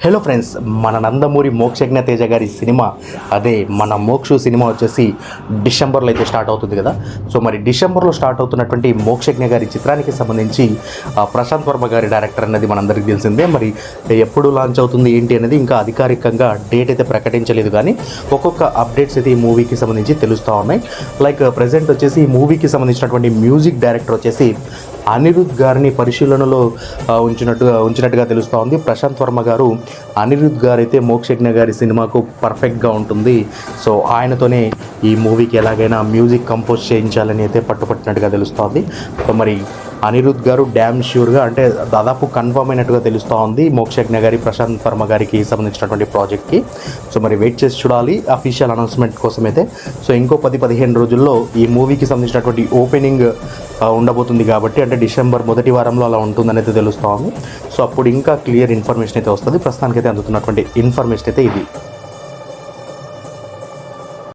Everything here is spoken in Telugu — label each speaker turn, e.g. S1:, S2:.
S1: హలో ఫ్రెండ్స్, మన నందమూరి మోక్షజ్ఞ తేజ గారి సినిమా అదే మన మోక్షు సినిమా వచ్చేసి డిసెంబర్లో అయితే స్టార్ట్ అవుతుంది కదా. సో మరి డిసెంబర్లో స్టార్ట్ అవుతున్నటువంటి మోక్షజ్ఞ గారి చిత్రానికి సంబంధించి ప్రశాంత్ వర్మ గారి డైరెక్టర్ అనేది మనందరికీ తెలిసిందే. మరి ఎప్పుడు లాంచ్ అవుతుంది ఏంటి అనేది ఇంకా అధికారికంగా డేట్ అయితే ప్రకటించలేదు, కానీ ఒక్కొక్క అప్డేట్స్ అయితే ఈ మూవీకి సంబంధించి తెలుస్తూ ఉన్నాయి. లైక్ ప్రజెంట్ వచ్చేసి ఈ మూవీకి సంబంధించినటువంటి మ్యూజిక్ డైరెక్టర్ వచ్చేసి అనిరుద్ గారిని పరిశీలనలో ఉంచినట్టుగా తెలుస్తూ ఉంది. ప్రశాంత్ వర్మ గారు అనిరుద్ గారు అయితే మోక్షజ్ఞ గారి సినిమాకు పర్ఫెక్ట్గా ఉంటుంది, సో ఆయనతోనే ఈ మూవీకి ఎలాగైనా మ్యూజిక్ కంపోజ్ చేయించాలని అయితే పట్టుపట్టినట్టుగా తెలుస్తోంది. సో మరి అనిరుద్ గారు డ్యామ్ ష్యూర్గా, అంటే దాదాపు కన్ఫర్మ్ అయినట్టుగా తెలుస్తూ ఉంది మోక్షజ్ఞ గారి ప్రశాంత్ వర్మ గారికి సంబంధించినటువంటి ప్రాజెక్ట్కి. సో మరి వెయిట్ చేసి చూడాలి అఫీషియల్ అనౌన్స్మెంట్ కోసం అయితే. సో ఇంకో 10-15 రోజుల్లో ఈ మూవీకి సంబంధించినటువంటి ఓపెనింగ్ ఉండబోతుంది కాబట్టి, అంటే డిసెంబర్ మొదటి వారంలో అలా ఉంటుందని అయితే తెలుస్తూ ఉంది. సో అప్పుడు ఇంకా క్లియర్ ఇన్ఫర్మేషన్ అయితే వస్తుంది. ప్రస్తుతానికైతే అందుతున్నటువంటి ఇన్ఫర్మేషన్ అయితే ఇది.